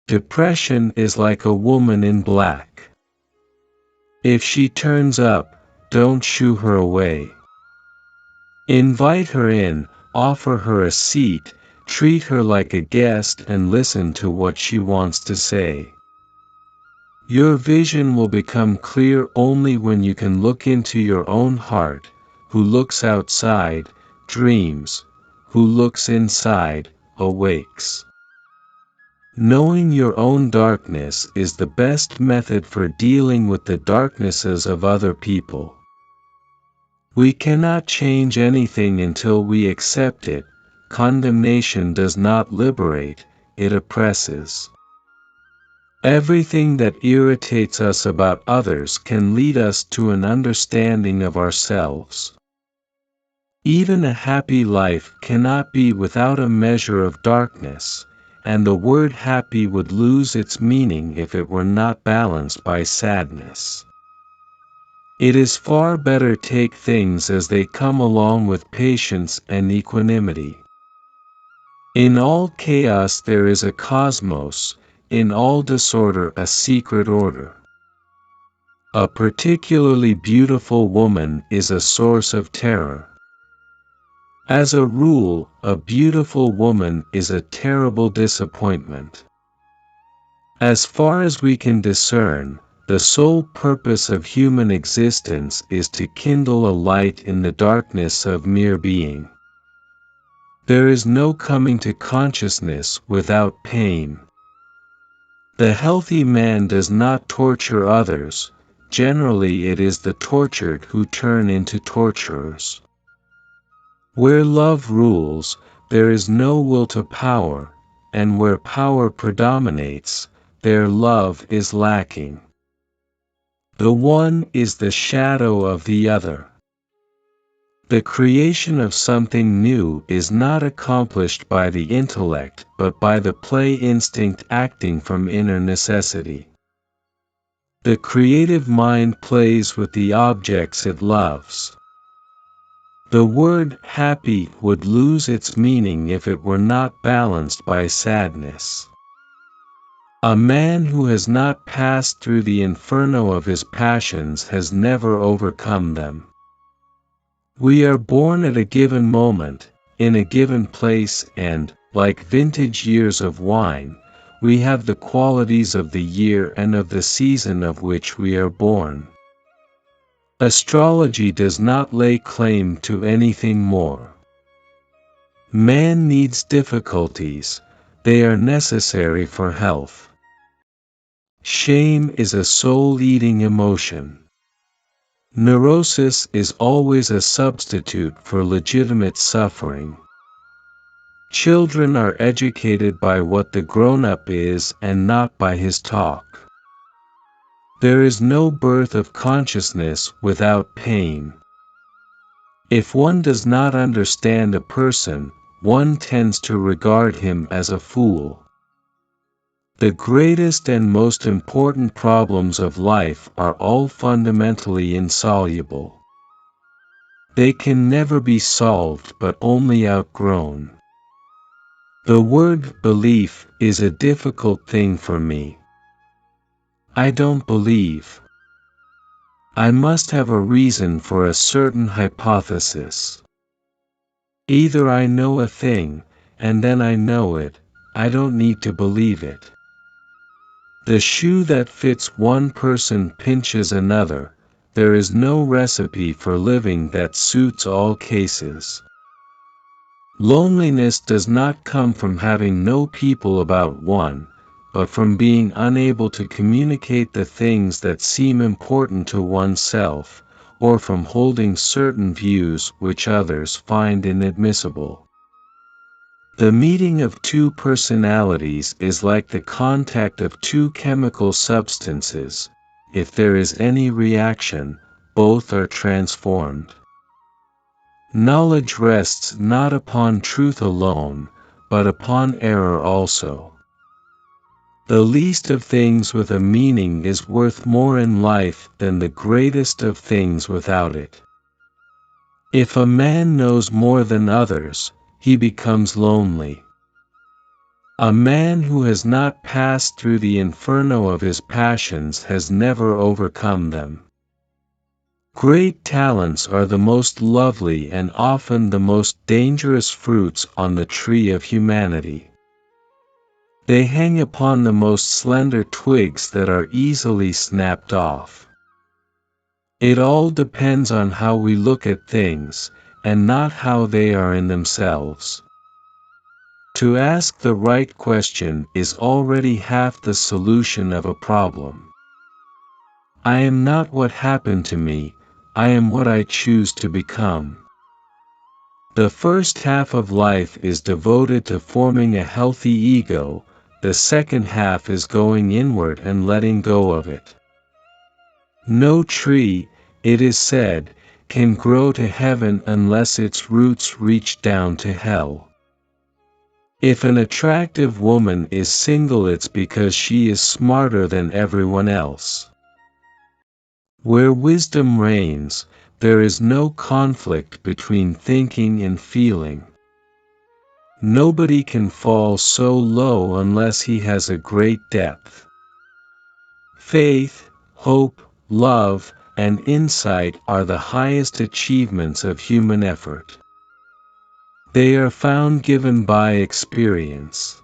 Depression is like a woman in black. If she turns up, don't shoo her away. Invite her in, offer her a seat, treat her like a guest and listen to what she wants to say. Your vision will become clear only when you can look into your own heart. Who looks outside, dreams. Who looks inside, awakes. Knowing your own darkness is the best method for dealing with the darknesses of other people. We cannot change anything until we accept it. Condemnation does not liberate, it oppresses. Everything that irritates us about others can lead us to an understanding of ourselves. Even a happy life cannot be without a measure of darkness, and the word happy would lose its meaning if it were not balanced by sadness. It is far better take things as they come along with patience and equanimity. In all chaos there is a cosmos, in all disorder a secret order. A particularly beautiful woman is a source of terror. As a rule, a beautiful woman is a terrible disappointment. As far as we can discern, the sole purpose of human existence is to kindle a light in the darkness of mere being. There is no coming to consciousness without pain. The healthy man does not torture others, generally it is the tortured who turn into torturers. Where love rules, there is no will to power, and where power predominates, there love is lacking. The one is the shadow of the other. The creation of something new is not accomplished by the intellect but by the play instinct acting from inner necessity. The creative mind plays with the objects it loves. The word happy would lose its meaning if it were not balanced by sadness. A man who has not passed through the inferno of his passions has never overcome them. We are born at a given moment, in a given place and, like vintage years of wine, we have the qualities of the year and of the season of which we are born. Astrology does not lay claim to anything more. Man needs difficulties, they are necessary for health. Shame is a soul-eating emotion. Neurosis is always a substitute for legitimate suffering. Children are educated by what the grown-up is and not by his talk. There is no birth of consciousness without pain. If one does not understand a person, one tends to regard him as a fool. The greatest and most important problems of life are all fundamentally insoluble. They can never be solved but only outgrown. The word belief is a difficult thing for me. I don't believe. I must have a reason for a certain hypothesis. Either I know a thing, and then I know it, I don't need to believe it. The shoe that fits one person pinches another, there is no recipe for living that suits all cases. Loneliness does not come from having no people about one, but from being unable to communicate the things that seem important to oneself, or from holding certain views which others find inadmissible. The meeting of two personalities is like the contact of two chemical substances. If there is any reaction, both are transformed. Knowledge rests not upon truth alone, but upon error also. The least of things with a meaning is worth more in life than the greatest of things without it. If a man knows more than others, he becomes lonely. A man who has not passed through the inferno of his passions has never overcome them. Great talents are the most lovely and often the most dangerous fruits on the tree of humanity. They hang upon the most slender twigs that are easily snapped off. It all depends on how we look at things, and not how they are in themselves. To ask the right question is already half the solution of a problem. I am not what happened to me, I am what I choose to become. The first half of life is devoted to forming a healthy ego, the second half is going inward and letting go of it. No tree, it is said, can grow to heaven unless its roots reach down to hell. If an attractive woman is single, it's because she is smarter than everyone else. Where wisdom reigns, there is no conflict between thinking and feeling. Nobody can fall so low unless he has a great depth. Faith, hope, love, and insight are the highest achievements of human effort. They are found given by experience.